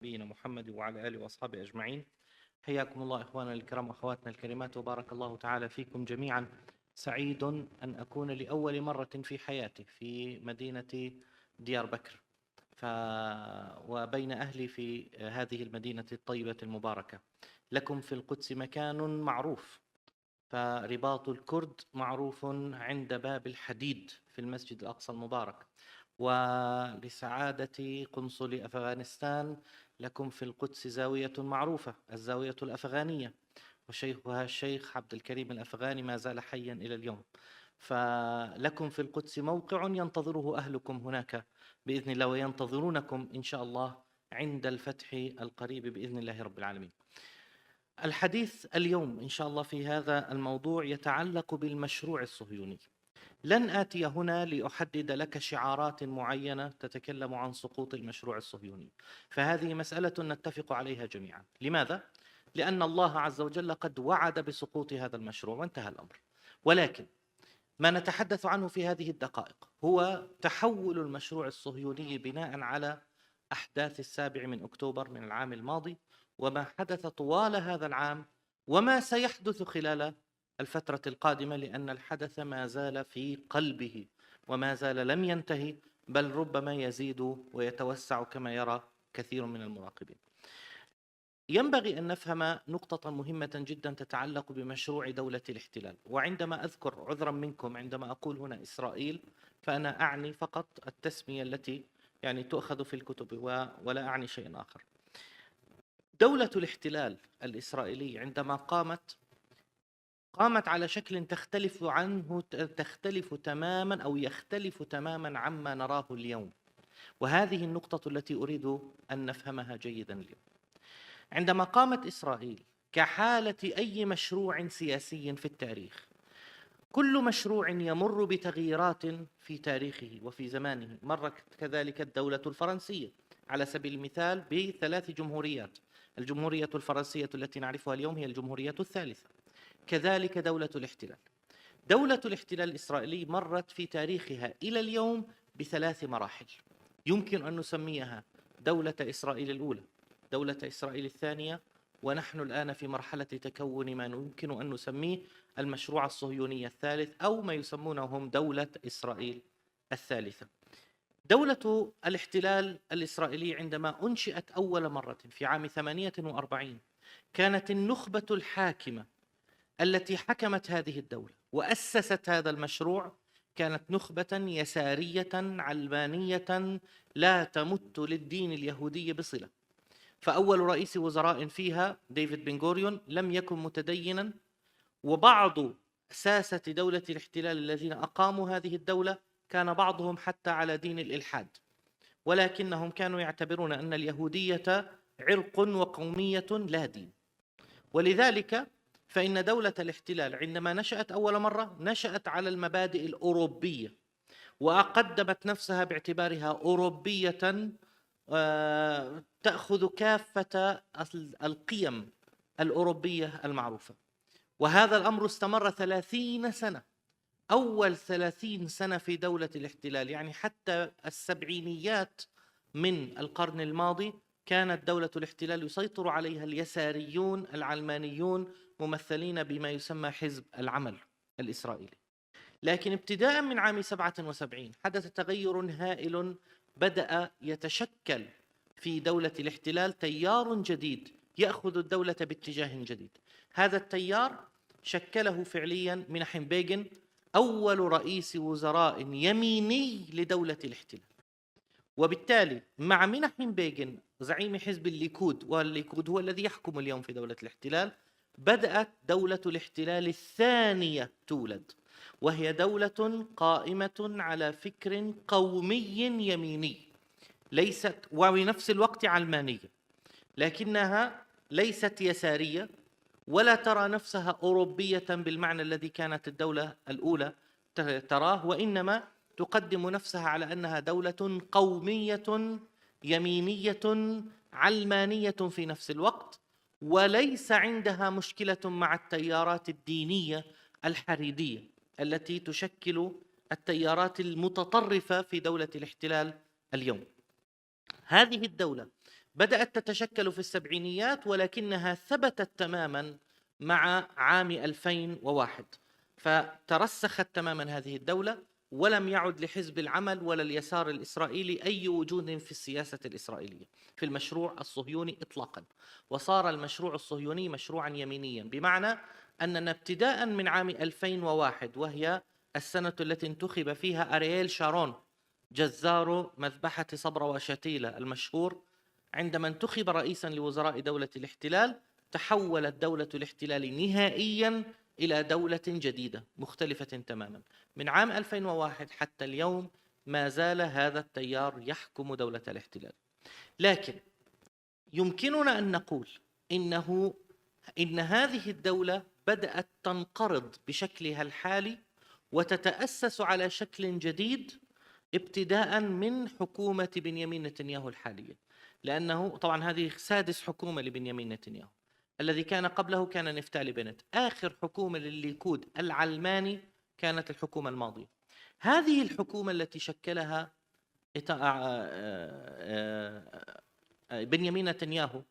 نبينا محمد وعلى آله وأصحابه أجمعين. حياكم الله إخواننا الكرام وأخواتنا الكريمات، وبارك الله تعالى فيكم جميعا. سعيد أن أكون لأول مرة في حياتي في مدينة ديار بكر وبين أهلي في هذه المدينة الطيبة المباركة. لكم في القدس مكان معروف، فرباط الكرد معروف عند باب الحديد في المسجد الأقصى المبارك. ولسعادة قنصل أفغانستان لكم في القدس زاوية معروفة، الزاوية الأفغانية، وشيخها الشيخ عبد الكريم الأفغاني ما زال حيا إلى اليوم. فلكم في القدس موقع ينتظره أهلكم هناك بإذن الله، وينتظرونكم إن شاء الله عند الفتح القريب بإذن الله رب العالمين. الحديث اليوم إن شاء الله في هذا الموضوع يتعلق بالمشروع الصهيوني. لن آتي هنا لأحدد لك شعارات معينة تتكلم عن سقوط المشروع الصهيوني، فهذه مسألة نتفق عليها جميعا. لماذا؟ لأن الله عز وجل قد وعد بسقوط هذا المشروع وانتهى الأمر. ولكن ما نتحدث عنه في هذه الدقائق هو تحول المشروع الصهيوني بناء على أحداث 7 أكتوبر من العام الماضي، وما حدث طوال هذا العام، وما سيحدث خلال الفترة القادمة، لأن الحدث ما زال في قلبه وما زال لم ينتهي، بل ربما يزيد ويتوسع كما يرى كثير من المراقبين. ينبغي أن نفهم نقطة مهمة جدا تتعلق بمشروع دولة الاحتلال. وعندما أذكر، عذرا منكم عندما أقول هنا إسرائيل، فأنا أعني فقط التسمية التي تؤخذ في الكتب ولا أعني شيء آخر. دولة الاحتلال الإسرائيلي عندما قامت على شكل تختلف تماما أو يختلف تماما عما نراه اليوم، وهذه النقطة التي أريد أن نفهمها جيدا اليوم. عندما قامت إسرائيل كحالة أي مشروع سياسي في التاريخ، كل مشروع يمر بتغييرات في تاريخه وفي زمانه. مرت كذلك الدولة الفرنسية على سبيل المثال ب3 جمهوريات. الجمهورية الفرنسية التي نعرفها اليوم هي الجمهورية الثالثة. كذلك دولة الاحتلال. دولة الاحتلال الإسرائيلي مرت في تاريخها إلى اليوم ب3 مراحل. يمكن أن نسميها دولة إسرائيل الأولى، دولة إسرائيل الثانية، ونحن الآن في مرحلة تكون ما يمكن أن نسميه المشروع الصهيوني الثالث، أو ما يسمونهم دولة إسرائيل الثالثة. دولة الاحتلال الإسرائيلي عندما أنشئت أول مرة في عام 48 كانت النخبة الحاكمة التي حكمت هذه الدولة وأسست هذا المشروع كانت نخبة يسارية علمانية لا تمت للدين اليهودي بصلة. فأول رئيس وزراء فيها ديفيد بن غوريون لم يكن متدينا، وبعض ساسة دولة الاحتلال الذين أقاموا هذه الدولة كان بعضهم حتى على دين الإلحاد، ولكنهم كانوا يعتبرون أن اليهودية عرق وقومية لا دين. ولذلك فإن دولة الاحتلال عندما نشأت أول مرة نشأت على المبادئ الأوروبية، وقدمت نفسها باعتبارها أوروبية تأخذ كافة القيم الأوروبية المعروفة. وهذا الأمر استمر 30 سنة. أول 30 سنة في دولة الاحتلال، يعني حتى السبعينيات من القرن الماضي، كانت دولة الاحتلال يسيطر عليها اليساريون العلمانيون ممثلين بما يسمى حزب العمل الإسرائيلي. لكن ابتداء من عام 77 حدث تغير هائل، بدأ يتشكل في دولة الاحتلال تيار جديد يأخذ الدولة باتجاه جديد. هذا التيار شكله فعليا مناحم بيغن، أول رئيس وزراء يميني لدولة الاحتلال. وبالتالي مع مناحم بيغن زعيم حزب الليكود، والليكود هو الذي يحكم اليوم في دولة الاحتلال، بدأت دولة الاحتلال الثانية تولد، وهي دولة قائمة على فكر قومي يميني، ليست وبنفس الوقت علمانية، لكنها ليست يسارية ولا ترى نفسها أوروبية بالمعنى الذي كانت الدولة الأولى تراه، وإنما تقدم نفسها على أنها دولة قومية يمينية علمانية في نفس الوقت، وليس عندها مشكلة مع التيارات الدينية الحريدية التي تشكل التيارات المتطرفة في دولة الاحتلال اليوم. هذه الدولة بدأت تتشكل في السبعينيات، ولكنها ثبتت تماما مع عام 2001، فترسخت تماما هذه الدولة، ولم يعد لحزب العمل ولا اليسار الإسرائيلي أي وجود في السياسة الإسرائيلية في المشروع الصهيوني إطلاقا. وصار المشروع الصهيوني مشروعا يمينيا، بمعنى أننا ابتداء من عام 2001، وهي السنة التي انتخب فيها أرييل شارون جزار مذبحة صبرا وشتيلة المشهور، عندما انتخب رئيسا لوزراء دولة الاحتلال، تحولت دولة الاحتلال نهائيا إلى دولة جديدة مختلفة تماما. من عام 2001 حتى اليوم ما زال هذا التيار يحكم دولة الاحتلال. لكن يمكننا أن نقول إن هذه الدولة بدأت تنقرض بشكلها الحالي وتتأسس على شكل جديد ابتداء من حكومة بنيامين نتنياهو الحالية، لأنه طبعا هذه سادس حكومة لبنيامين نتنياهو. الذي كان قبله كان نفتالي بنت. آخر حكومة للليكود العلماني كانت الحكومة الماضية. هذه الحكومة التي شكلها بنيامين نتنياهو،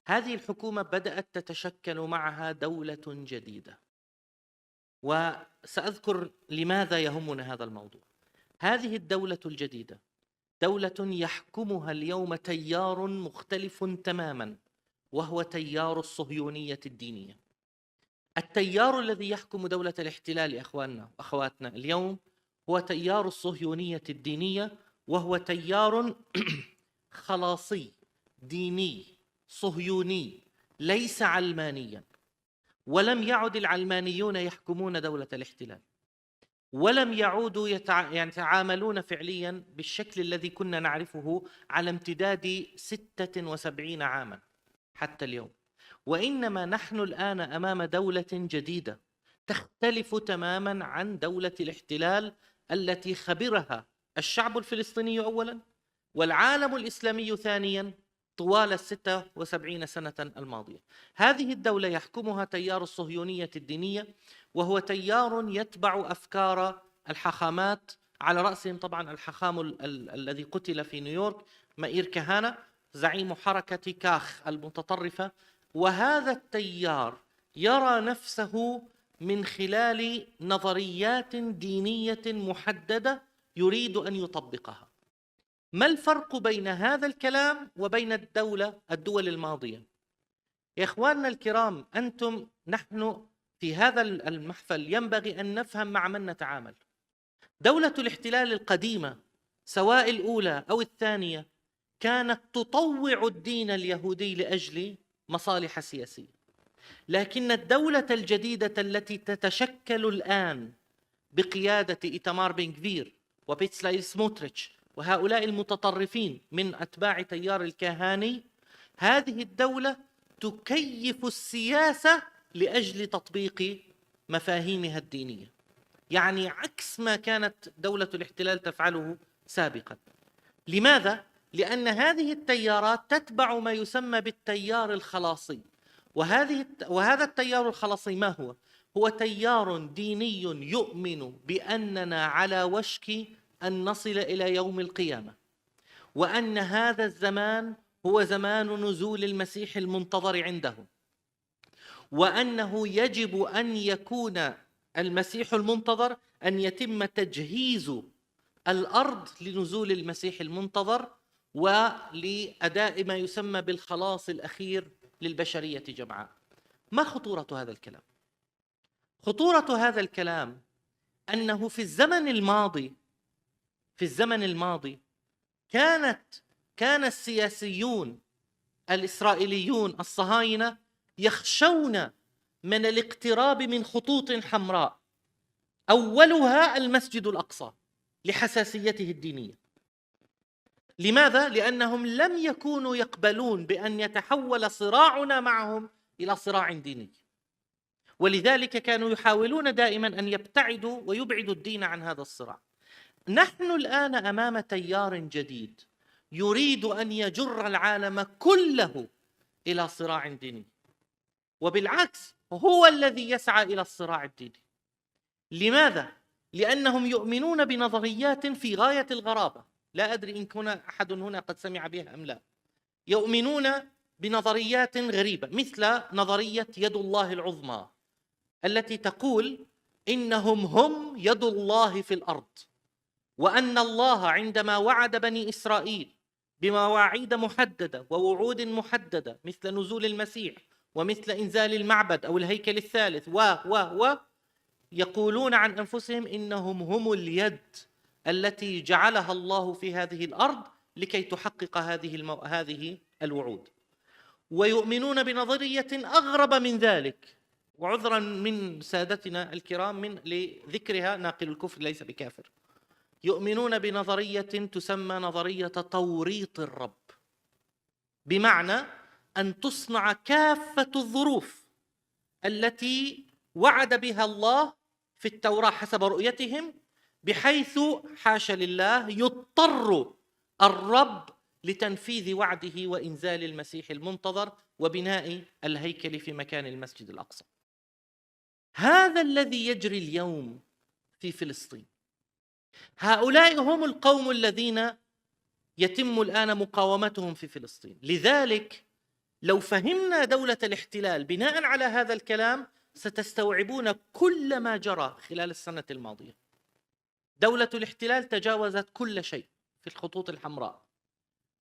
هذه الحكومة بدأت تتشكل معها دولة جديدة، وسأذكر لماذا يهمنا هذا الموضوع. هذه الدولة الجديدة دولة يحكمها اليوم تيار مختلف تماما، وهو تيار الصهيونية الدينية. التيار الذي يحكم دولة الاحتلال أخواننا وأخواتنا اليوم هو تيار الصهيونية الدينية، وهو تيار خلاصي ديني صهيوني، ليس علمانيا. ولم يعد العلمانيون يحكمون دولة الاحتلال، ولم يعودوا يتعاملون فعليا بالشكل الذي كنا نعرفه على امتداد 76 عاما حتى اليوم. وإنما نحن الآن أمام دولة جديدة تختلف تماما عن دولة الاحتلال التي خبرها الشعب الفلسطيني أولا والعالم الإسلامي ثانيا طوال 76 سنة الماضية. هذه الدولة يحكمها تيار الصهيونية الدينية، وهو تيار يتبع أفكار الحاخامات، على رأسهم طبعا الحاخام الذي قتل في نيويورك مائير كهانة زعيم حركة كاخ المتطرفة. وهذا التيار يرى نفسه من خلال نظريات دينية محددة يريد أن يطبقها. ما الفرق بين هذا الكلام وبين الدول الماضية؟ يا إخواننا الكرام، نحن في هذا المحفل ينبغي أن نفهم مع من نتعامل. دولة الاحتلال القديمة سواء الأولى أو الثانية كانت تطوع الدين اليهودي لأجل مصالح سياسية، لكن الدولة الجديدة التي تتشكل الآن بقيادة إيتمار بن غفير وبيتسلايل سموتريتش وهؤلاء المتطرفين من أتباع تيار الكهاني، هذه الدولة تكيف السياسة لأجل تطبيق مفاهيمها الدينية، يعني عكس ما كانت دولة الاحتلال تفعله سابقا. لماذا؟ لأن هذه التيارات تتبع ما يسمى بالتيار الخلاصي، وهذا التيار الخلاصي ما هو؟ هو تيار ديني يؤمن بأننا على وشك أن نصل إلى يوم القيامة، وأن هذا الزمان هو زمان نزول المسيح المنتظر عنده، وأنه يجب أن يكون المسيح المنتظر أن يتم تجهيز الأرض لنزول المسيح المنتظر ولأداء ما يسمى بالخلاص الأخير للبشرية جمعاء. ما خطورة هذا الكلام؟ خطورة هذا الكلام أنه في الزمن الماضي كان السياسيون الإسرائيليون الصهاينة يخشون من الاقتراب من خطوط حمراء، أولها المسجد الأقصى لحساسيته الدينية. لماذا؟ لأنهم لم يكونوا يقبلون بأن يتحول صراعنا معهم إلى صراع ديني، ولذلك كانوا يحاولون دائما أن يبتعدوا ويبعدوا الدين عن هذا الصراع. نحن الآن أمام تيار جديد يريد أن يجر العالم كله إلى صراع ديني، وبالعكس هو الذي يسعى إلى الصراع الديني. لماذا؟ لأنهم يؤمنون بنظريات في غاية الغرابة، لا أدري إن كان أحد هنا قد سمع بها أم لا. يؤمنون بنظريات غريبة مثل نظرية يد الله العظمى التي تقول هم يد الله في الأرض، وأن الله عندما وعد بني إسرائيل بمواعيد محددة ووعود محددة مثل نزول المسيح ومثل إنزال المعبد أو الهيكل الثالث يقولون عن أنفسهم إنهم هم اليد التي جعلها الله في هذه الأرض لكي تحقق هذه الوعود. ويؤمنون بنظرية أغرب من ذلك، وعذرا من سادتنا الكرام لذكرها، ناقل الكفر ليس بكافر. يؤمنون بنظرية تسمى نظرية توريط الرب، بمعنى أن تصنع كافة الظروف التي وعد بها الله في التوراة حسب رؤيتهم، بحيث حاشا لله يضطر الرب لتنفيذ وعده وإنزال المسيح المنتظر وبناء الهيكل في مكان المسجد الأقصى. هذا الذي يجري اليوم في فلسطين. هؤلاء هم القوم الذين يتم الآن مقاومتهم في فلسطين. لذلك لو فهمنا دولة الاحتلال بناء على هذا الكلام ستستوعبون كل ما جرى خلال السنة الماضية. دولة الاحتلال تجاوزت كل شيء في الخطوط الحمراء.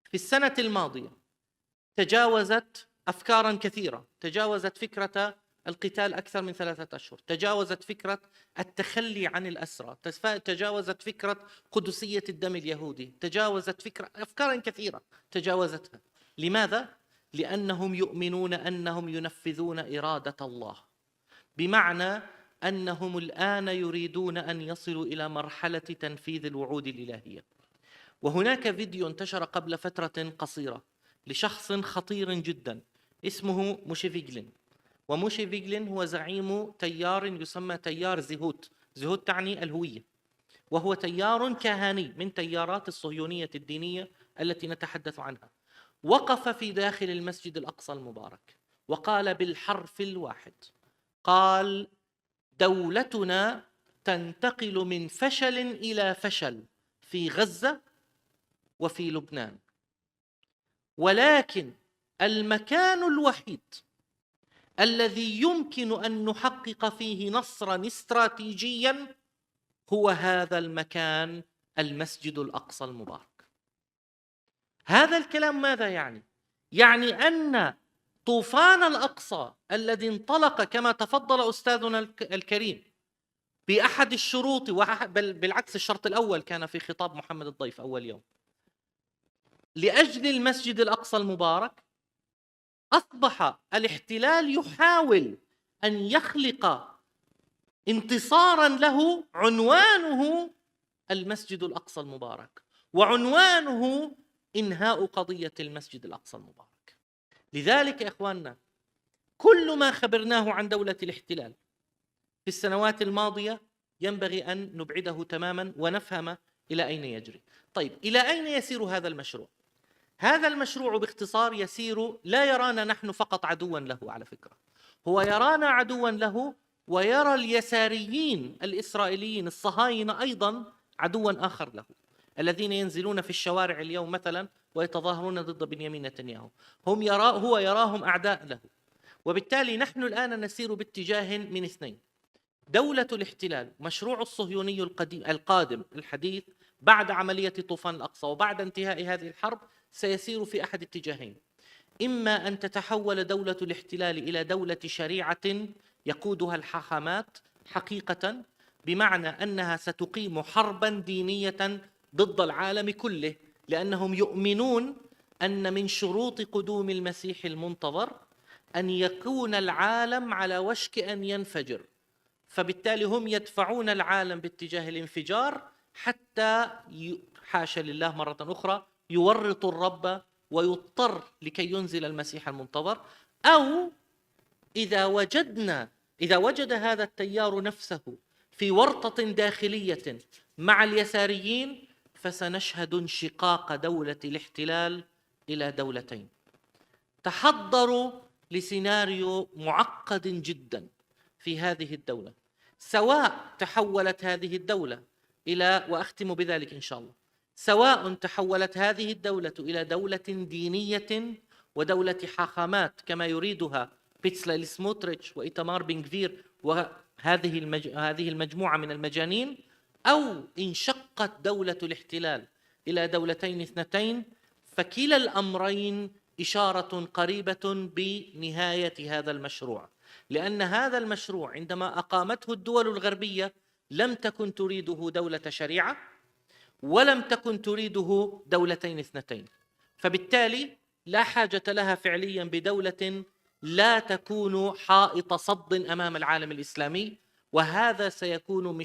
في السنة الماضية تجاوزت أفكارا كثيرة، تجاوزت فكرة القتال أكثر من 3 أشهر، تجاوزت فكرة التخلي عن الأسرى، تجاوزت فكرة قدسية الدم اليهودي، تجاوزت أفكارا كثيرة تجاوزتها. لماذا؟ لأنهم يؤمنون أنهم ينفذون إرادة الله، بمعنى أنهم الآن يريدون أن يصلوا إلى مرحلة تنفيذ الوعود الإلهية. وهناك فيديو انتشر قبل فترة قصيرة لشخص خطير جدا اسمه موشي فيغلين. وموشي فيغلين هو زعيم تيار يسمى تيار زيهوت. زيهوت تعني الهوية، وهو تيار كهاني من تيارات الصهيونية الدينية التي نتحدث عنها. وقف في داخل المسجد الأقصى المبارك وقال بالحرف الواحد، قال: دولتنا تنتقل من فشل إلى فشل في غزة وفي لبنان، ولكن المكان الوحيد الذي يمكن أن نحقق فيه نصرا استراتيجيا هو هذا المكان، المسجد الأقصى المبارك. هذا الكلام ماذا يعني؟ يعني أن طوفان الأقصى الذي انطلق كما تفضل أستاذنا الكريم بأحد الشروط، بل بالعكس الشرط الأول كان في خطاب محمد الضيف أول يوم، لأجل المسجد الأقصى المبارك، أصبح الاحتلال يحاول أن يخلق انتصارا له عنوانه المسجد الأقصى المبارك، وعنوانه إنهاء قضية المسجد الأقصى المبارك. لذلك يا إخواننا، كل ما خبرناه عن دولة الاحتلال في السنوات الماضية ينبغي أن نبعده تماما ونفهم إلى أين يجري. طيب، إلى أين يسير هذا المشروع؟ هذا المشروع باختصار يسير، لا يرانا نحن فقط عدوا له، على فكرة هو يرانا عدوا له، ويرى اليساريين الإسرائيليين الصهاينة أيضا عدوا آخر له، الذين ينزلون في الشوارع اليوم مثلا ويتظاهرون ضد بنيامين نتنياهو، هو يراهم أعداء له. وبالتالي نحن الآن نسير باتجاه من اثنين: دولة الاحتلال، مشروع الصهيوني القادم الحديث بعد عملية طوفان الأقصى وبعد انتهاء هذه الحرب سيسير في أحد اتجاهين: إما أن تتحول دولة الاحتلال إلى دولة شريعة يقودها الحاخامات حقيقة، بمعنى أنها ستقيم حربا دينية ضد العالم كله، لأنهم يؤمنون أن من شروط قدوم المسيح المنتظر أن يكون العالم على وشك أن ينفجر، فبالتالي هم يدفعون العالم باتجاه الانفجار حتى حاشا لله مرة أخرى يورط الرب ويضطر لكي ينزل المسيح المنتظر. أو إذا وجد هذا التيار نفسه في ورطة داخلية مع اليساريين، فسنشهد انشقاق دولة الاحتلال إلى دولتين. تحضروا لسيناريو معقد جدا في هذه الدولة، سواء تحولت هذه الدولة إلى، وأختم بذلك إن شاء الله، سواء تحولت هذه الدولة إلى دولة دينية ودولة حاخامات كما يريدها بيتسلال سموتريتش وإيتمار بن-غفير هذه المجموعة من المجانين، أو انشقت دولة الاحتلال إلى دولتين اثنتين، فكلا الأمرين إشارة قريبة بنهاية هذا المشروع، لأن هذا المشروع عندما أقامته الدول الغربية لم تكن تريده دولة شريعة ولم تكن تريده دولتين اثنتين، فبالتالي لا حاجة لها فعليا بدولة لا تكون حائط صد أمام العالم الإسلامي، وهذا سيكون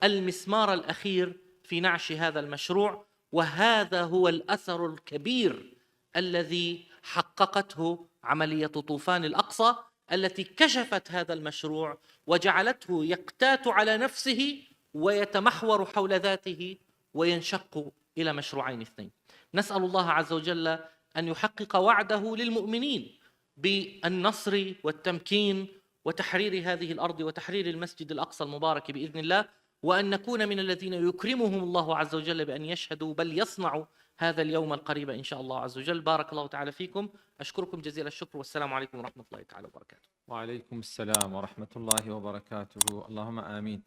المسمار الأخير في نعش هذا المشروع، وهذا هو الأثر الكبير الذي حققته عملية طوفان الأقصى التي كشفت هذا المشروع وجعلته يقتات على نفسه ويتمحور حول ذاته وينشق إلى مشروعين اثنين. نسأل الله عز وجل أن يحقق وعده للمؤمنين بالنصر والتمكين وتحرير هذه الأرض وتحرير المسجد الأقصى المبارك بإذن الله، وأن نكون من الذين يكرمهم الله عز وجل بأن يشهدوا بل يصنعوا هذا اليوم القريب إن شاء الله عز وجل. بارك الله تعالى فيكم، أشكركم جزيل الشكر، والسلام عليكم ورحمة الله تعالى وبركاته. وعليكم السلام ورحمة الله وبركاته. اللهم آمين.